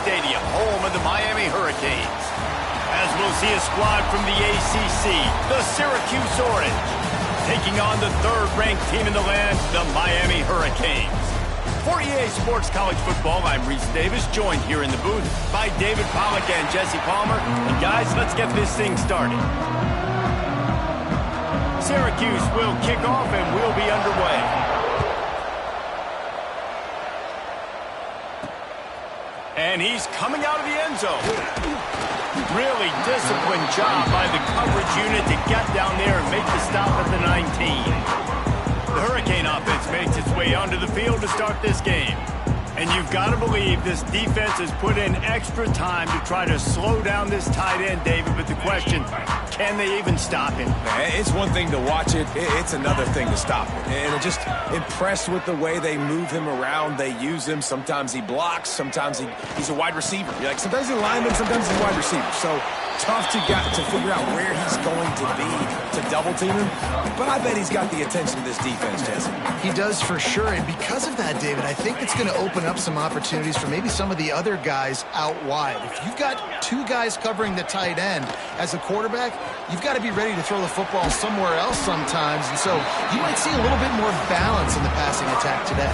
Stadium, home of the Miami Hurricanes. As we'll see a squad from the ACC, the Syracuse Orange, taking on the third-ranked team in the land, the Miami Hurricanes. For EA Sports College Football, I'm Reese Davis, joined here in the booth by David Pollack and Jesse Palmer. And guys, let's get this thing started. Syracuse will kick off and we'll be underway. And he's coming out of the end zone. Really disciplined job by the coverage unit to get down there and make the stop at the 19. The Hurricane offense makes its way onto the field to start this game. And you've got to believe this defense has put in extra time to try to slow down this tight end, David. But the question, can they even stop him? It's one thing to watch it. It's another thing to stop it. And I'm just impressed with the way they move him around. They use him. Sometimes he blocks. Sometimes he's a wide receiver. Sometimes he's a lineman. Sometimes he's a wide receiver. So tough to figure out where he's going to be to double team him. But I bet he's got the attention of this defense, Jesse. He does for sure. And because of that, David, I think it's going to open up some opportunities for maybe some of the other guys out wide. If you've got two guys covering the tight end as a quarterback, you've got to be ready to throw the football somewhere else sometimes. And so you might see a little bit more balance in the passing attack today.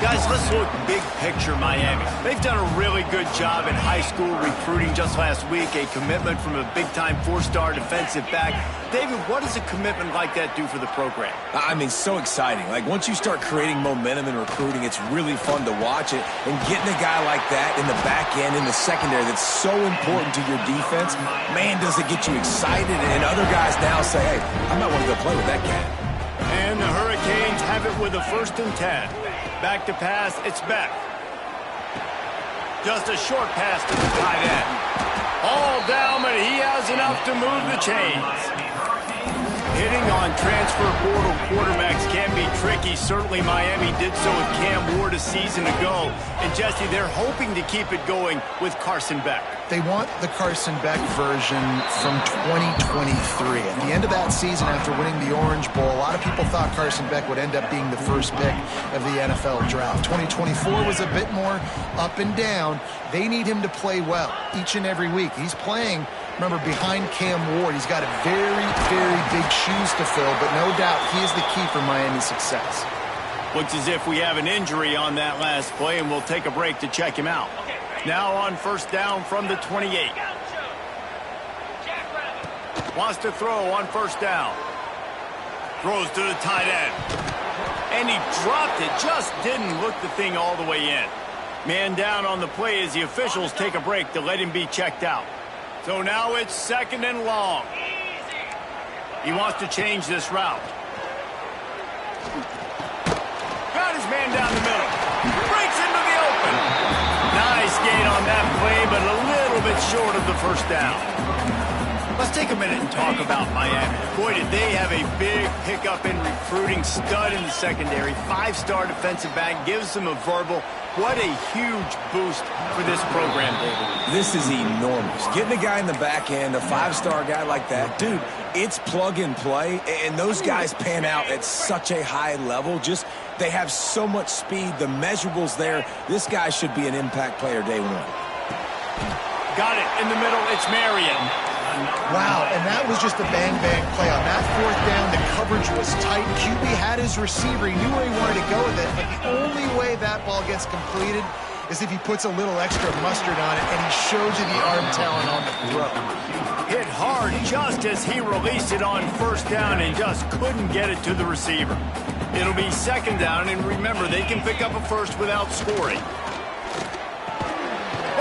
Guys, let's look big picture Miami. They've done a really good job in high school recruiting just last week, a commitment from a big-time four-star defensive back. David, what does a commitment like that do for the program? I mean, so exciting. Once you start creating momentum in recruiting, it's really fun to watch it. And getting a guy like that in the back end, in the secondary, that's so important to your defense, man, does it get you excited. And other guys now say, hey, I might want to go play with that cat. And the Hurricanes have it with a 1st and 10. Back to pass, it's Beck. Just a short pass to the tight end. All down, but he has enough to move the chains. Hitting on transfer portal quarterbacks can be tricky. Certainly Miami did so with Cam Ward a season ago. And Jesse, they're hoping to keep it going with Carson Beck. They want the Carson Beck version from 2023. At the end of that season, after winning the Orange Bowl, a lot of people thought Carson Beck would end up being the first pick of the NFL draft. 2024 was a bit more up and down. They need him to play well each and every week. He's playing, remember, behind Cam Ward. He's got a very, very big shoes to fill, but no doubt he is the key for Miami's success. Looks as if we have an injury on that last play, and we'll take a break to check him out. Now on 1st down from the 28. Wants to throw on 1st down. Throws to the tight end. And he dropped it. Just didn't look the thing all the way in. Man down on the play as the officials take a break to let him be checked out. So now it's 2nd and long. He wants to change this route. Got his man down the middle. Breaks into the open. Nice gain on that play, but a little bit short of the 1st down. Let's take a minute and talk about Miami. Boy, did they have a big pickup in recruiting. Stud in the secondary. 5-star defensive back. Gives them a verbal. What a huge boost for this program, David. This is enormous. Getting a guy in the back end, a 5-star guy like that, dude, it's plug and play, and those guys pan out at such a high level. Just, they have so much speed. The measurables there. This guy should be an impact player day one. Got it in the middle. It's Marion. Wow, and that was just a bang-bang play. On that 4th down, the coverage was tight. QB had his receiver. He knew where he wanted to go with it, but the only way that ball gets completed is if he puts a little extra mustard on it, and he shows you the arm talent on the throw. Hit hard just as he released it on 1st down and just couldn't get it to the receiver. It'll be 2nd down, and remember, they can pick up a 1st without scoring.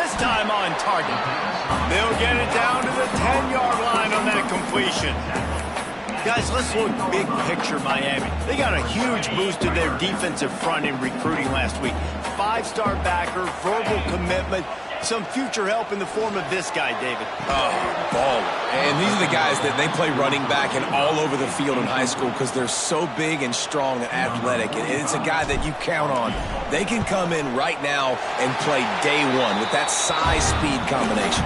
This time on target. They'll get it down to the 10-yard line on that completion. Guys, let's look big picture Miami. They got a huge boost to their defensive front in recruiting last week. 5-star backer, verbal commitment. some future help in the form of this guy, David. Oh, baller. And these are the guys that they play running back and all over the field in high school because they're so big and strong and athletic. And it's a guy that you count on. They can come in right now and play day one with that size-speed combination.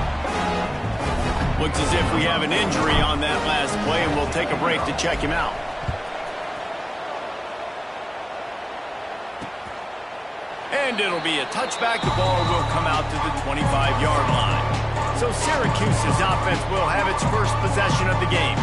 Looks as if we have an injury on that last play, and we'll take a break to check him out. And it'll be a touchback. The ball will come out to the 25-yard line. So Syracuse's offense will have its first possession of the game.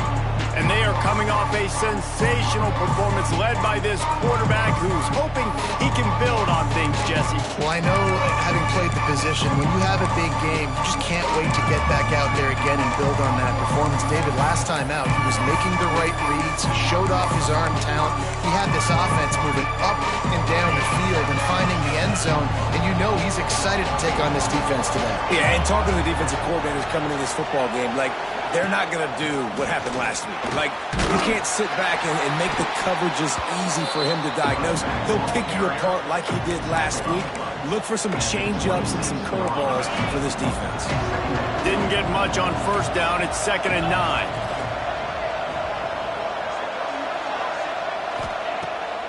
And they are coming off a sensational performance led by this quarterback who's hoping he can build on things, Jesse. Well, I know, having played the position, when you have a big game, you just can't wait to get back out there again and build on that performance. David, last time out, he was making the right reads. He showed off his arm talent. He had this offense moving up and down the field and finding the end zone. And you know he's excited to take on this defense today. Yeah, and talking to the defensive coordinators coming into this football game, like, they're not going to do what happened last week. Like, you can't sit back and make the coverages easy for him to diagnose. He'll pick you apart like he did last week. Look for some change-ups and some curveballs for this defense. Didn't get much on first down. It's 2nd and 9.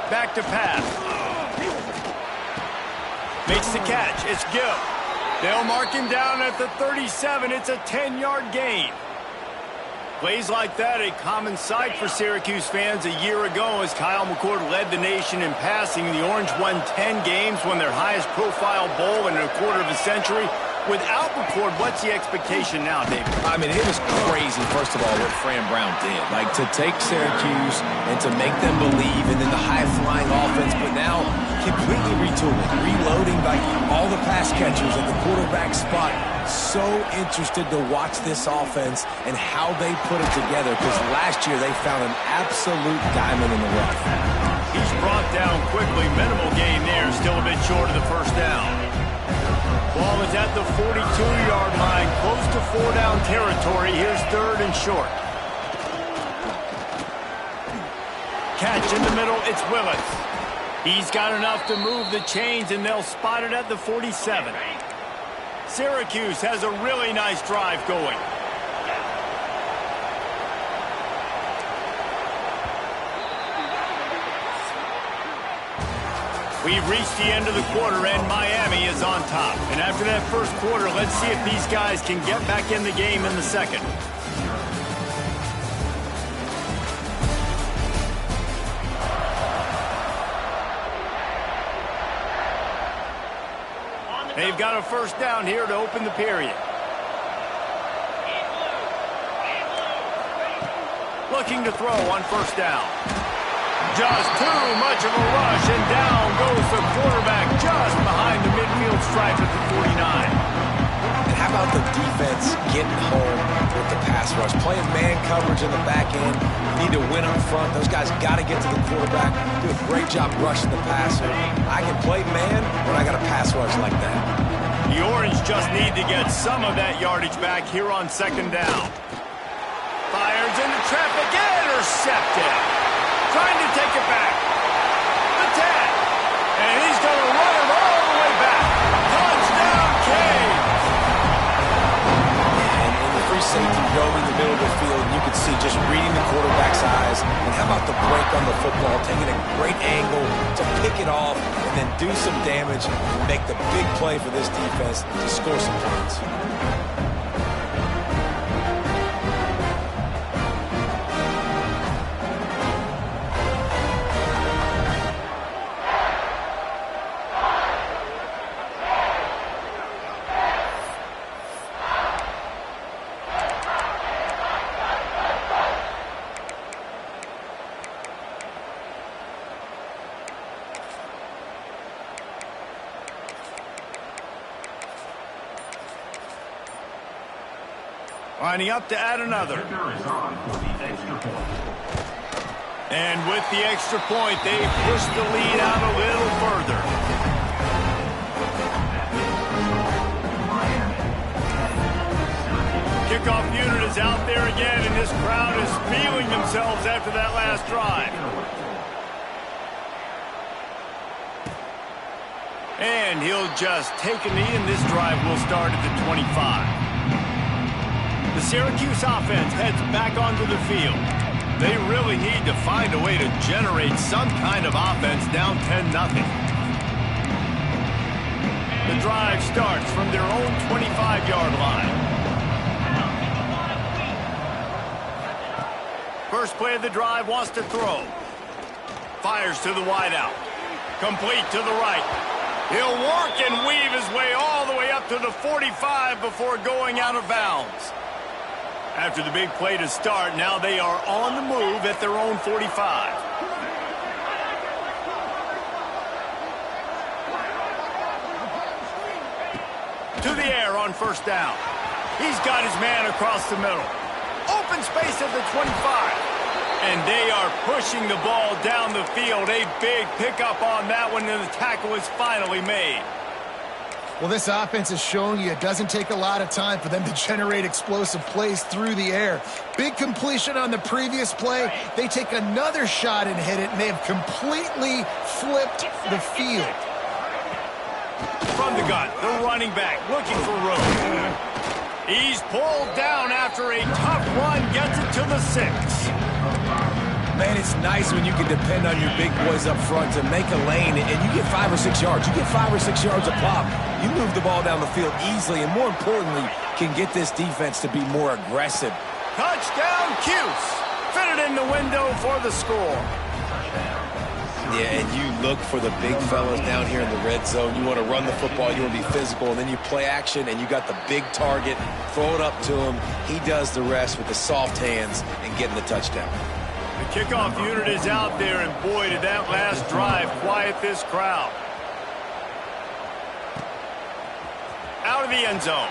Back to pass. Makes the catch. It's Gill. They'll mark him down at the 37. It's a 10-yard gain. Plays like that, a common sight for Syracuse fans a year ago as Kyle McCord led the nation in passing. The Orange won 10 games, won their highest profile bowl in a quarter of a century. Without McCord, what's the expectation now, David? I mean, it was crazy, first of all, what Fran Brown did. Like, to take Syracuse and to make them believe, and then the high-flying offense, but now completely retooling, reloading by all the pass catchers at the quarterback spot. So interested to watch this offense and how they put it together, because last year they found an absolute diamond in the rough. He's brought down quickly. Minimal gain there, still a bit short of the first down. Ball is at the 42-yard line, close to 4-down territory. Here's 3rd and short. Catch in the middle, it's Willis. He's got enough to move the chains, and they'll spot it at the 47. Syracuse has a really nice drive going. We've reached the end of the quarter, and Miami is on top. And after that first quarter, let's see if these guys can get back in the game in the second. They've got a first down here to open the period. Looking to throw on first down. Just too much of a rush, and down goes the quarterback just behind the midfield stripe at the 49. And how about the defense getting home with the pass rush? Playing man coverage in the back end. You need to win up front. Those guys got to get to the quarterback. Do a great job rushing the passer. I can play man when I got a pass rush like that. The Orange just need to get some of that yardage back here on 2nd down. Fires into traffic, intercepted. Trying to take it back. The 10. And he's going to run it all the way back. Touchdown, Cade. And in the free safety going in the middle of the field, you can see just reading the quarterback's eyes. And how about the break on the football, taking a great angle to pick it off and then do some damage and make the big play for this defense to score some points. Lining up to add another. And with the extra point, they push the lead out a little further. Kickoff unit is out there again, and this crowd is feeling themselves after that last drive. And he'll just take a knee, and this drive will start at the 25. The Syracuse offense heads back onto the field. They really need to find a way to generate some kind of offense down 10-0. The drive starts from their own 25-yard line. First play of the drive, wants to throw. Fires to the wideout. Complete to the right. He'll work and weave his way all the way up to the 45 before going out of bounds. After the big play to start, now they are on the move at their own 45. To the air on first down. He's got his man across the middle. Open space at the 25. And they are pushing the ball down the field. A big pickup on that one, and the tackle is finally made. Well, this offense is showing you it doesn't take a lot of time for them to generate explosive plays through the air. Big completion on the previous play. They take another shot and hit it, and they have completely flipped the field. From the gun, the running back looking for room. He's pulled down after a tough run, gets it to the 6. Man, it's nice when you can depend on your big boys up front to make a lane, and you get 5 or 6 yards. You get 5 or 6 yards a pop. You move the ball down the field easily, and more importantly, can get this defense to be more aggressive. Touchdown, Cuse. Fitted in the window for the score. Yeah, and you look for the big fellas down here in the red zone. You want to run the football, you want to be physical, and then you play action, and you got the big target. Throw it up to him. He does the rest with the soft hands and getting the touchdown. The kickoff unit is out there, and boy, did that last drive quiet this crowd. Out of the end zone.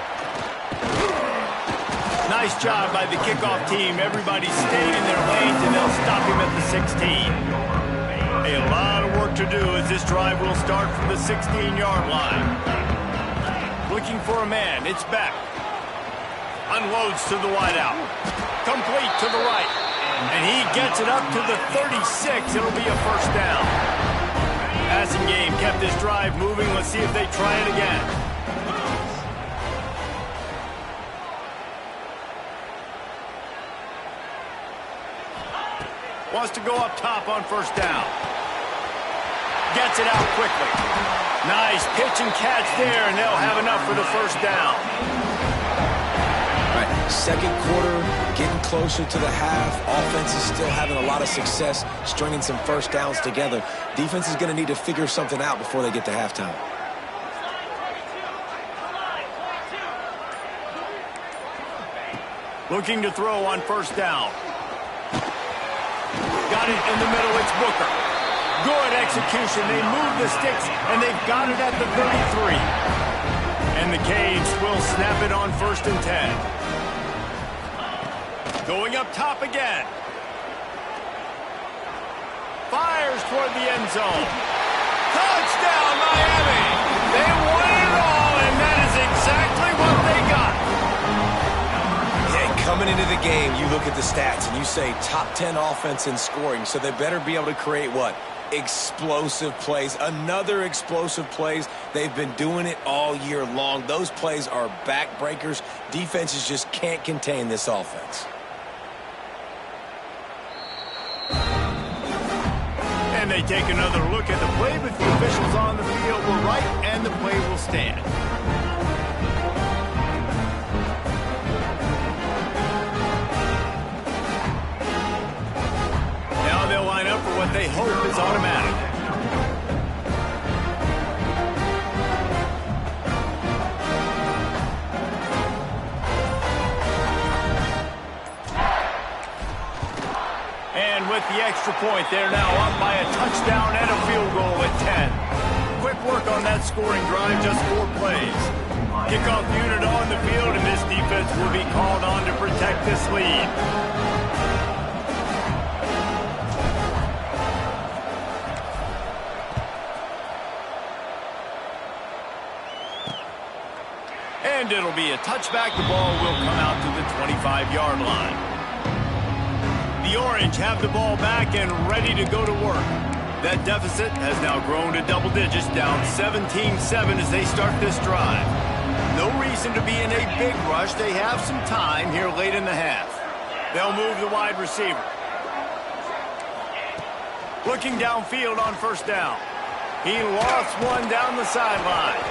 Nice job by the kickoff team. Everybody stayed in their lanes, and they'll stop him at the 16. A lot of work to do as this drive will start from the 16-yard line. Looking for a man. It's back. Unloads to the wideout. Complete to the right. And he gets it up to the 36. It'll be a first down. Passing game kept this drive moving. Let's see if they try it again. Wants to go up top on first down. Gets it out quickly. Nice pitch and catch there, and they'll have enough for the first down. All right, second quarter, getting closer to the half. Offense is still having a lot of success stringing some first downs together. Defense is going to need to figure something out before they get to halftime. Looking to throw on first down. Got it in the middle. It's Booker. Good execution. They move the sticks, and they've got it at the 33. And the Canes will snap it on 1st and 10. Going up top again. Fires toward the end zone. Touchdown, Miami! They won it all, and that is exactly what they got. Coming into the game, you look at the stats and you say top 10 offense in scoring, so they better be able to create what? Explosive plays. Another explosive plays. They've been doing it all year long. Those plays are backbreakers. Defenses just can't contain this offense. And they take another look at the play, but the officials on the field were right, and the play will stand. They'll line up for what they hope is automatic. And with the extra point, they're now up by a touchdown and a field goal at 10. Quick work on that scoring drive, just 4 plays. Kickoff unit on the field, and this defense will be called on to protect this lead. And it'll be a touchback. The ball will come out to the 25-yard line. The Orange have the ball back and ready to go to work. That deficit has now grown to double digits, down 17-7 as they start this drive. No reason to be in a big rush. They have some time here late in the half. They'll move the wide receiver. Looking downfield on first down. He lost one down the sideline.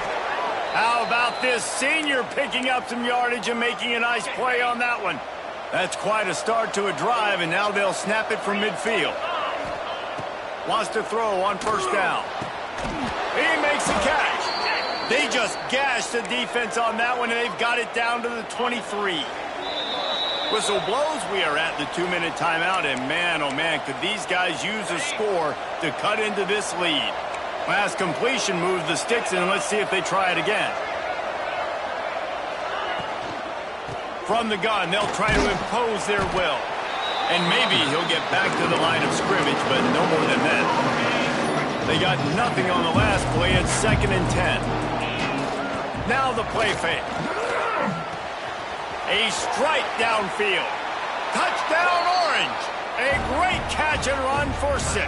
How about this senior picking up some yardage and making a nice play on that one? That's quite a start to a drive, and now they'll snap it from midfield. Wants to throw on first down. He makes the catch. They just gashed the defense on that one, and they've got it down to the 23. Whistle blows. We are at the 2-minute timeout, and man, oh man, could these guys use a score to cut into this lead. Last completion moves the sticks, and let's see if they try it again. From the gun, they'll try to impose their will. And maybe he'll get back to the line of scrimmage, but no more than that. They got nothing on the last play. It's 2nd and 10. Now the play fake. A strike downfield. Touchdown, Orange. A great catch and run for 6.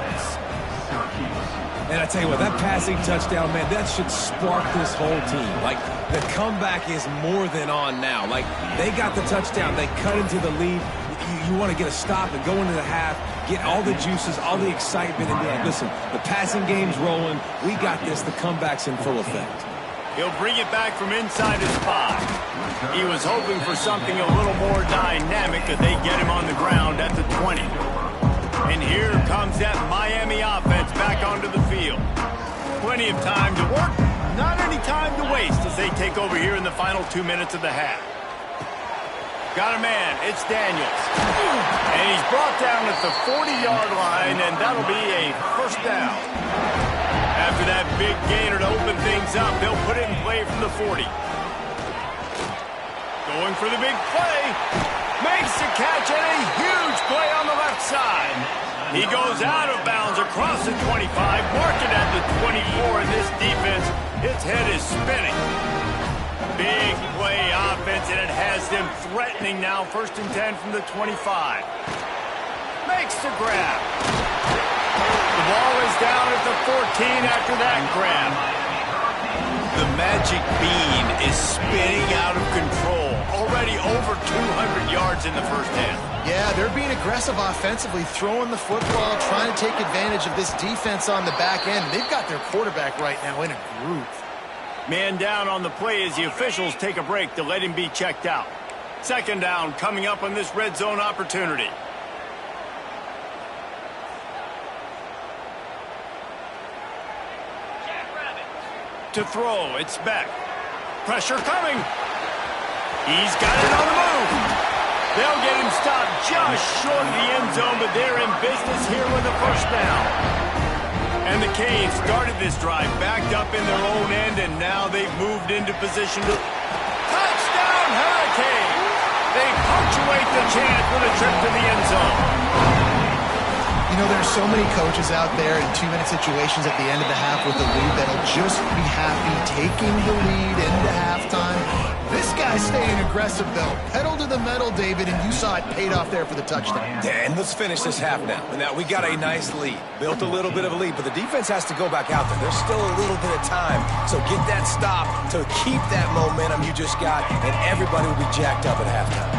And I tell you what, that passing touchdown, man, that should spark this whole team. Like, the comeback is more than on now. Like, they got the touchdown. They cut into the lead. You want to get a stop and go into the half, get all the juices, all the excitement, and be like, listen, the passing game's rolling. We got this. The comeback's in full effect. He'll bring it back from inside his 5. He was hoping for something a little more dynamic, that they get him on the ground at the 20. And here comes that Miami offense back onto the field. Plenty of time to work, not any time to waste as they take over here in the final 2 minutes of the half. Got a man, it's Daniels. And he's brought down at the 40-yard line, and that'll be a first down. After that big gainer to open things up, they'll put it in play from the 40. Going for the big play. Makes the catch, and a huge play on the left side. He goes out of bounds across the 25, marked it at the 24, and this defense, its head is spinning. Big play offense, and it has them threatening now. 1st and 10 from the 25. Makes the grab. The ball is down at the 14 after that grab. The magic bean is spinning out of control. Already over 200 yards in the first half. Yeah, they're being aggressive offensively, throwing the football, trying to take advantage of this defense on the back end. They've got their quarterback right now in a groove. Man down on the play as the officials take a break to let him be checked out. 2nd down coming up on this red zone opportunity. To throw, it's Beck. Pressure coming. He's got it on the move. They'll get him stopped just short of the end zone, but they're in business here with a first down. And the Canes started this drive backed up in their own end, and now they've moved into position to... Touchdown, Hurricane! They punctuate the chance with a trip to the end zone. You know, there's so many coaches out there in 2-minute situations at the end of the half with the lead that'll just be happy taking the lead into halftime. This guy's staying aggressive, though. Pedal to the metal, David, and you saw it paid off there for the touchdown. And let's finish this half now. Now, we got a nice lead. Built a little bit of a lead, but the defense has to go back out there. There's still a little bit of time. So get that stop to keep that momentum you just got, and everybody will be jacked up at halftime.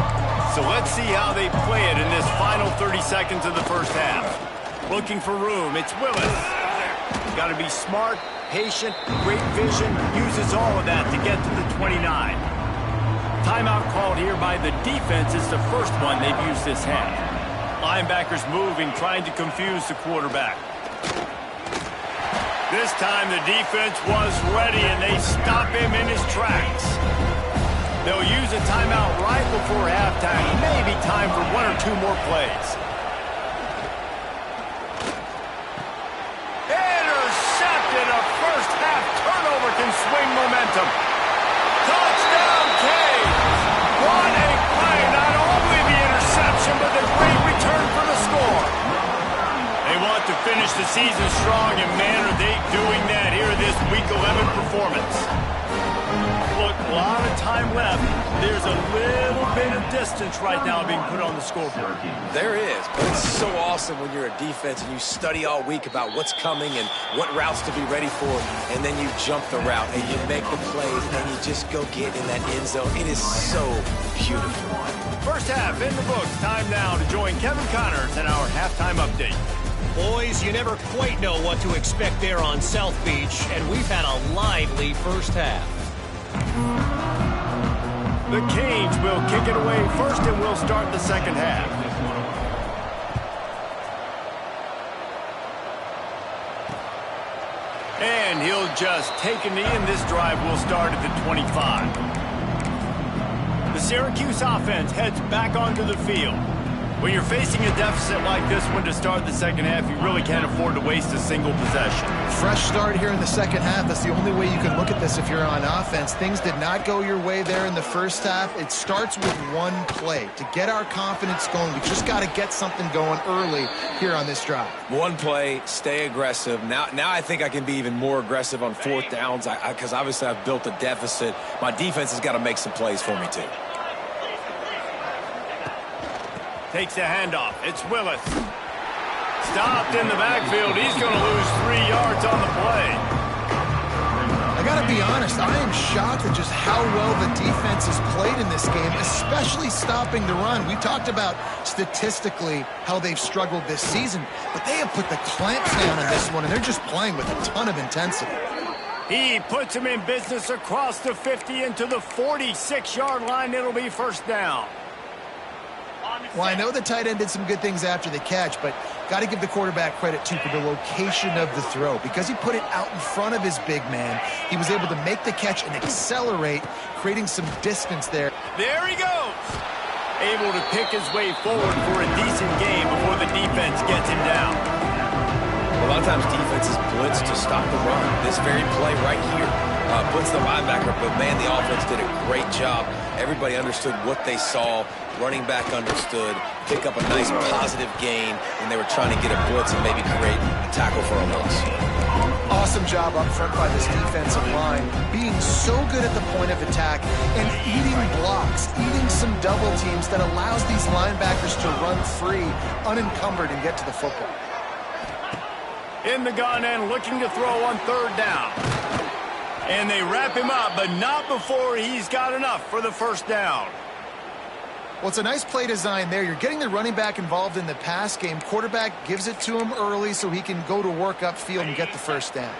So let's see how they play it in this final 30 seconds of the first half. Looking for room, it's Willis. Got to be smart, patient, great vision, uses all of that to get to the 29. Timeout called here by the defense. It's the first one they've used this half. Linebackers moving, trying to confuse the quarterback. This time the defense was ready, and they stop him in his tracks. They'll use a timeout right before halftime. Maybe time for 1 or 2 more plays. Intercepted. A first half turnover can swing momentum. Touchdown, Canes. What a play. Not only the interception, but the great return for the score. They want to finish the season strong, and man, are they doing that here in this Week 11 performance. Look, a lot of time left. There's a little bit of distance right now being put on the scoreboard. There is, but it's so awesome when you're a defense and you study all week about what's coming and what routes to be ready for, and then you jump the route and you make the plays and then you just go get in that end zone. It is so beautiful. First half in the books. Time now to join Kevin Connors in our halftime update. Boys, you never quite know what to expect there on South Beach, and we've had a lively first half. The Canes will kick it away first, and we'll start the second half. And he'll just take a knee, and this drive will start at the 25. The Syracuse offense heads back onto the field. When you're facing a deficit like this one to start the second half, you really can't afford to waste a single possession. Fresh start here in the second half. That's the only way you can look at this if you're on offense. Things did not go your way there in the first half. It starts with one play. To get our confidence going, we just got to get something going early here on this drive. One play, stay aggressive. Now I think I can be even more aggressive on fourth downs because obviously I've built a deficit. My defense has got to make some plays for me too. Takes the handoff. It's Willis. Stopped in the backfield. He's going to lose 3 yards on the play. I got to be honest, I am shocked at just how well the defense has played in this game, especially stopping the run. We talked about statistically how they've struggled this season, but they have put the clamps down in this one, and they're just playing with a ton of intensity. He puts him in business across the 50 into the 46-yard line. It'll be first down. Well, I know the tight end did some good things after the catch, but got to give the quarterback credit, too, for the location of the throw. Because he put it out in front of his big man, he was able to make the catch and accelerate, creating some distance there. There he goes. Able to pick his way forward for a decent game before the defense gets him down. A lot of times defenses blitz to stop the run. This very play right here puts the linebacker, but man, the offense did a great job. Everybody understood what they saw. Running back understood. Pick up a nice positive gain when they were trying to get a blitz and maybe create a tackle for a loss. Awesome job up front by this defensive line, being so good at the point of attack and eating blocks, eating some double teams that allows these linebackers to run free, unencumbered, and get to the football. In the gun and looking to throw on third down. And they wrap him up, but not before he's got enough for the first down. Well, it's a nice play design there. You're getting the running back involved in the pass game. Quarterback gives it to him early so he can go to work upfield and get the first down.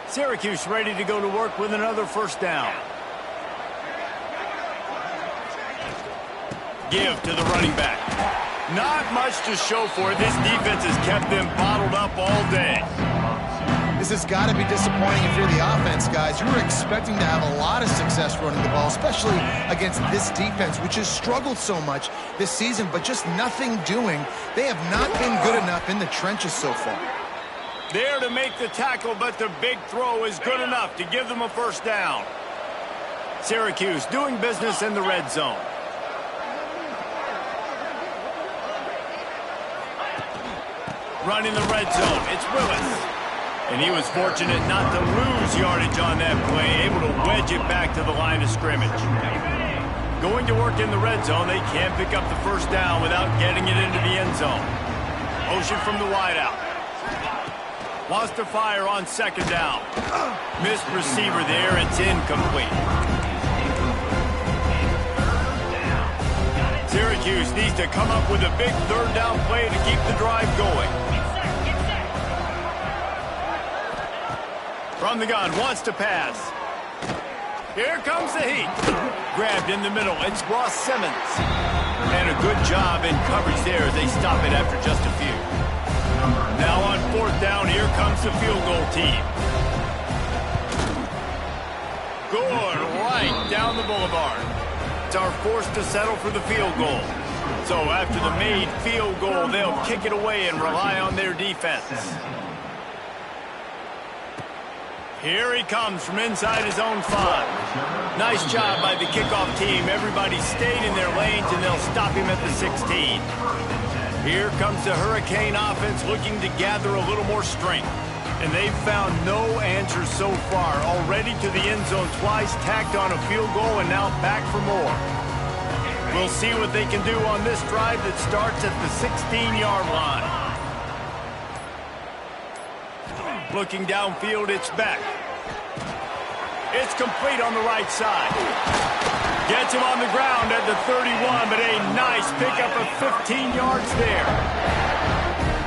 Syracuse ready to go to work with another first down. Give to the running back. Not much to show for it. This defense has kept them bottled up all day. This has got to be disappointing if you're the offense, guys. You were expecting to have a lot of success running the ball, especially against this defense, which has struggled so much this season, but just nothing doing. They have not been good enough in the trenches so far. There to make the tackle, but the big throw is good enough to give them a first down. Syracuse doing business in the red zone. Running the red zone, it's Willis. And he was fortunate not to lose yardage on that play, able to wedge it back to the line of scrimmage. Going to work in the red zone, they can't pick up the first down without getting it into the end zone. Motion from the wideout. Wants to fire on second down. Missed receiver there, it's incomplete. Syracuse needs to come up with a big third down play to keep the drive going. From the gun, wants to pass. Here comes the heat. Grabbed in the middle, it's Ross Simmons. And a good job in coverage there as they stop it after just a few. Now on fourth down, here comes the field goal team. Good, right down the boulevard. It's our forced to settle for the field goal. So after the made field goal, they'll kick it away and rely on their defense. Here he comes from inside his own 5. Nice job by the kickoff team. Everybody stayed in their lanes, and they'll stop him at the 16. Here comes the Hurricane offense looking to gather a little more strength. And they've found no answer so far. Already to the end zone twice, tacked on a field goal, and now back for more. We'll see what they can do on this drive that starts at the 16-yard line. Looking downfield, it's back. It's complete on the right side. Gets him on the ground at the 31, but a nice pickup of 15 yards there.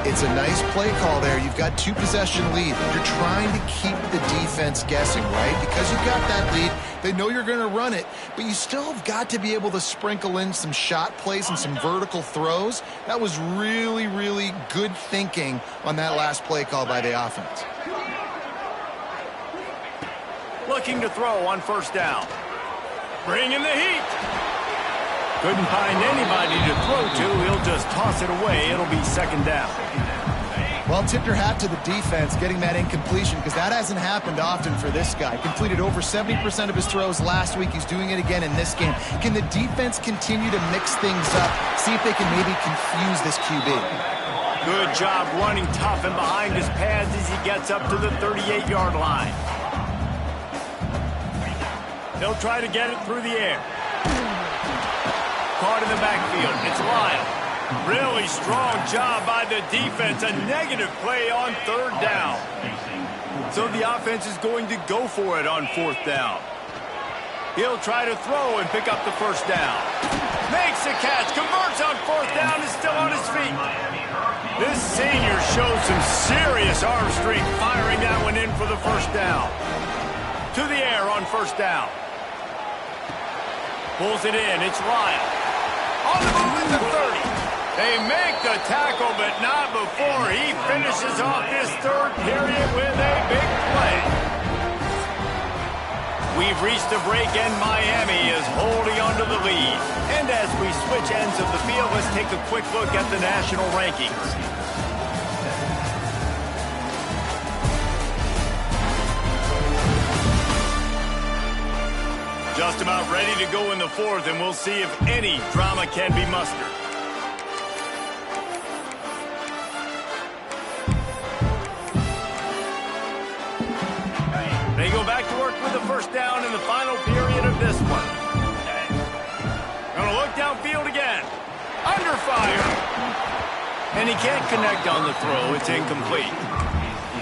It's a nice play call there. You've got 2-possession lead. You're trying to keep the defense guessing, right? Because you've got that lead, they know you're going to run it, but you still have got to be able to sprinkle in some shot plays and some vertical throws. That was really, really good thinking on that last play call by the offense. Looking to throw on first down. Bringing the heat. Couldn't find anybody to throw to. He'll just toss it away. It'll be second down. Well, tip your hat to the defense getting that incompletion, because that hasn't happened often for this guy. Completed over 70% of his throws last week. He's doing it again in this game. Can the defense continue to mix things up? See if they can maybe confuse this QB. Good job running tough and behind his pads as he gets up to the 38-yard line. They'll try to get it through the air. Caught in the backfield. It's Lyle. Really strong job by the defense. A negative play on third down. So the offense is going to go for it on fourth down. He'll try to throw and pick up the first down. Makes the catch. Converts on fourth down. Is still on his feet. This senior shows some serious arm strength, firing that one in for the first down. To the air on first down. Pulls it in. It's Lyle. On the move at the 30. They make the tackle, but not before he finishes off this third period with a big play. We've reached a break, and Miami is holding onto the lead. And as we switch ends of the field, let's take a quick look at the national rankings. Just about ready to go in the fourth, and we'll see if any drama can be mustered. They go back to work with the first down in the final period of this one. Gonna look downfield again. Under fire. And he can't connect on the throw. It's incomplete.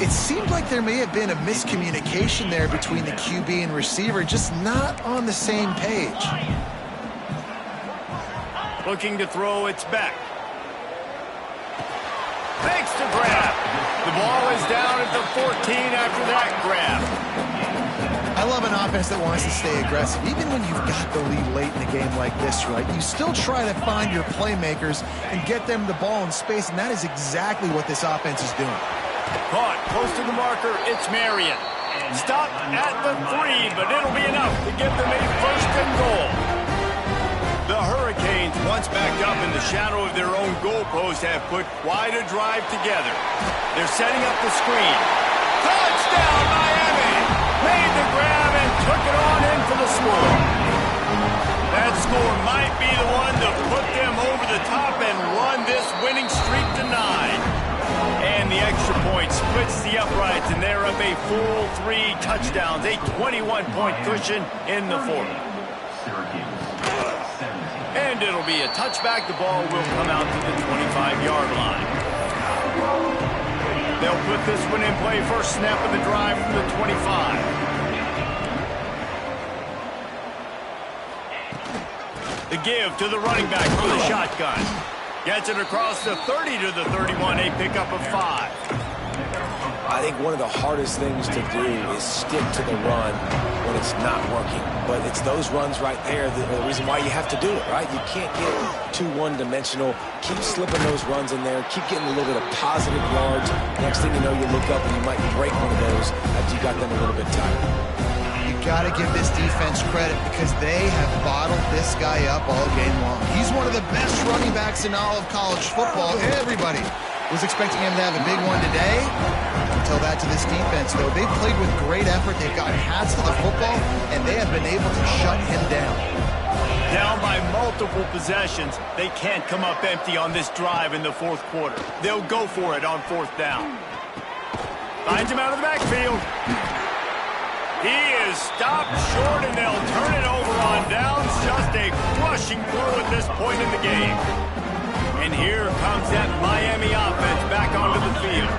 It seemed like there may have been a miscommunication there between the QB and receiver, just not on the same page. Looking to throw, it's back. Makes the grab. The ball is down at the 14 after that grab. I love an offense that wants to stay aggressive. Even when you've got the lead late in a game like this, right, you still try to find your playmakers and get them the ball in space, and that is exactly what this offense is doing. Caught close to the marker. It's Marion. Stopped at the 3, but it'll be enough to give them a first and goal. The Hurricanes, once backed up in the shadow of their own goalpost, have put quite a drive together. They're setting up the screen. Touchdown, Miami! Made the grab and took it on in for the score. That score might be the one to put them over the top and run this winning streak to 9. And the extra point splits the uprights, and they're up a full 3 touchdowns, a 21-point cushion in the fourth. And it'll be a touchback. The ball will come out to the 25-yard line. They'll put this one in play. First snap of the drive from the 25. The give to the running back from the shotgun. Gets it across the 30 to the 31, a pickup of 5. I think one of the hardest things to do is stick to the run when it's not working. But it's those runs right there that are the reason why you have to do it, right? You can't get too one-dimensional. Keep slipping those runs in there. Keep getting a little bit of positive yards. Next thing you know, you look up and you might break one of those after you got them a little bit tired. You got to give this defense credit because they have bottled this guy up all game long. He's one of the best running backs in all of college football. Everybody was expecting him to have a big one today. Until that to this defense, though. They've played with great effort. They've gotten hats to the football, and they have been able to shut him down. Down by multiple possessions, they can't come up empty on this drive in the fourth quarter. They'll go for it on fourth down. Finds him out of the backfield. He is stopped short, and they'll turn it over on downs. Just a crushing blow at this point in the game. And here comes that Miami offense back onto the field.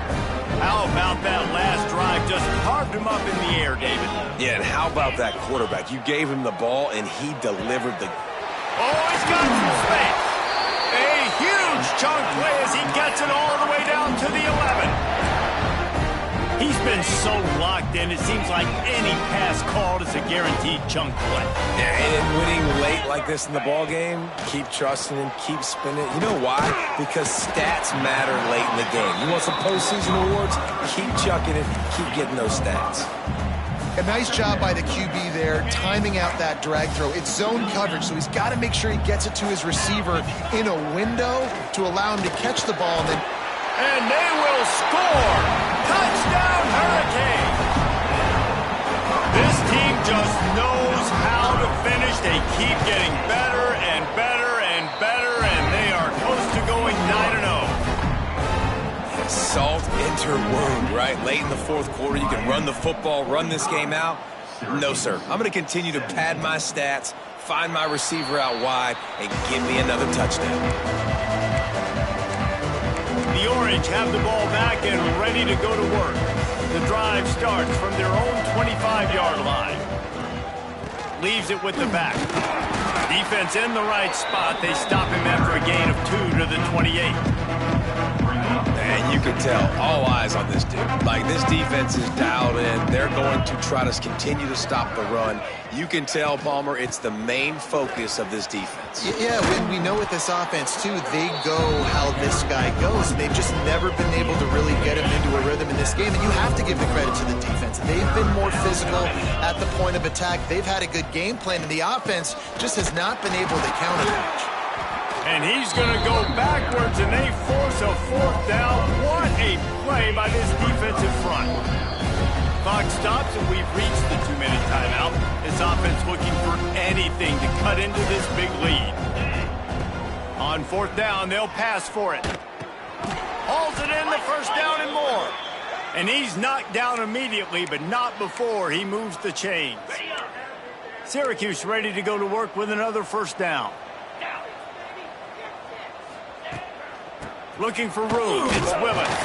How about that last drive? Just carved him up in the air, David. Yeah, and how about that quarterback? You gave him the ball, and he delivered the... Oh, he's got some space. A huge chunk play as he gets it all the way down to the 11. He's been so locked in, it seems like any pass called is a guaranteed chunk play. Yeah, and winning late like this in the ball game, keep trusting him, keep spinning. You know why? Because stats matter late in the game. You want some postseason awards? Keep chucking it, keep getting those stats. A nice job by the QB there, timing out that drag throw. It's zone coverage, so he's got to make sure he gets it to his receiver in a window to allow him to catch the ball. And they will score! Touchdown, Hurricane! This team just knows how to finish. They keep getting better and better and better, and they are close to going 9-0. Salt into wound, right? Late in the fourth quarter, you can run the football, run this game out. No, sir. I'm going to continue to pad my stats, find my receiver out wide, and give me another touchdown. The Orange have the ball back and ready to go to work. The drive starts from their own 25-yard line. Leaves it with the back. Defense in the right spot. They stop him after a gain of 2 to the 28. And you can tell, all eyes on this dude. Like, this defense is dialed in. They're going to try to continue to stop the run. You can tell, Palmer, it's the main focus of this defense. Yeah, we know with this offense, too, they go how this guy goes. And they've just never been able to really get him into a rhythm in this game. And you have to give the credit to the defense. They've been more physical at the point of attack. They've had a good game plan, and the offense just has not been able to counterpunch. And he's going to go backwards, and they force a fourth down. What a play by this defensive front. Clock stops, and we've reached the 2-minute timeout. This offense looking for anything to cut into this big lead. On fourth down, they'll pass for it. Hauls it in, the first down and more. And he's knocked down immediately, but not before he moves the chains. Syracuse ready to go to work with another first down. Looking for room, it's Willis.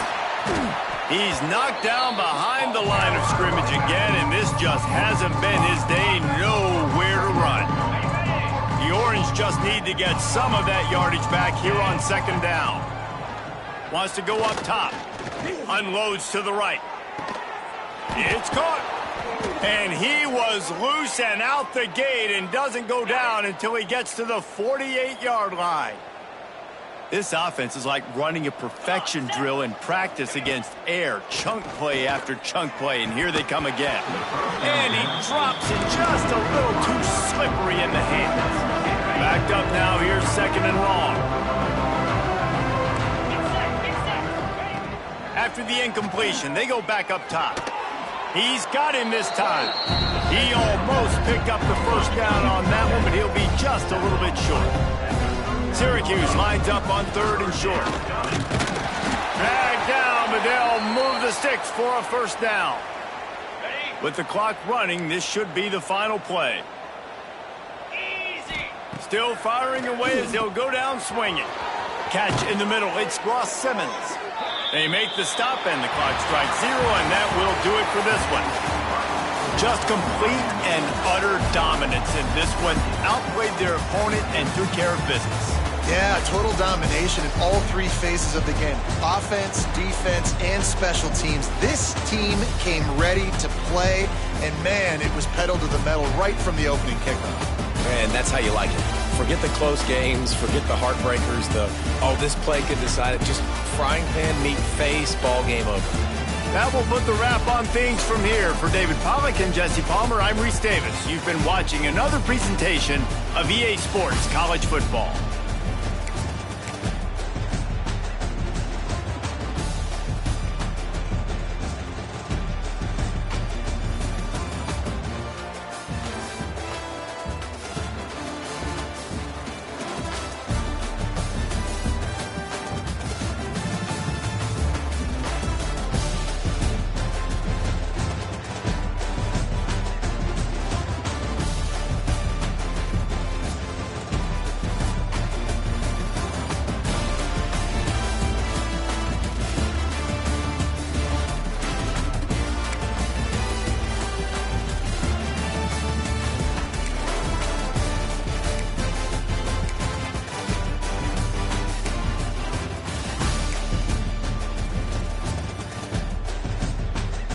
He's knocked down behind the line of scrimmage again, and this just hasn't been his day. Nowhere to run. The Orange just need to get some of that yardage back here on second down. Wants to go up top. Unloads to the right. It's caught. And he was loose and out the gate and doesn't go down until he gets to the 48-yard line. This offense is like running a perfection drill in practice against air. Chunk play after chunk play, and here they come again. And he drops it just a little too slippery in the hands. Backed up now, here's second and long. After the incompletion, they go back up top. He's got him this time. He almost picked up the first down on that one, but he'll be just a little bit short. Syracuse lines up on third and short. Dragged down, but they'll move the sticks for a first down. With the clock running, this should be the final play. Still firing away as they'll go down swinging. Catch in the middle, it's Ross Simmons. They make the stop, and the clock strikes 0, and that will do it for this one. Just complete and utter dominance in this one. Outplayed their opponent and took care of business. Yeah, total domination in all three phases of the game. Offense, defense, and special teams. This team came ready to play, and man, it was pedal to the metal right from the opening kickoff. And that's how you like it. Forget the close games, forget the heartbreakers, this play could decide it. Just frying pan, meat face, ball game over. That will put the wrap on things from here. For David Pollack and Jesse Palmer, I'm Reese Davis. You've been watching another presentation of EA Sports College Football.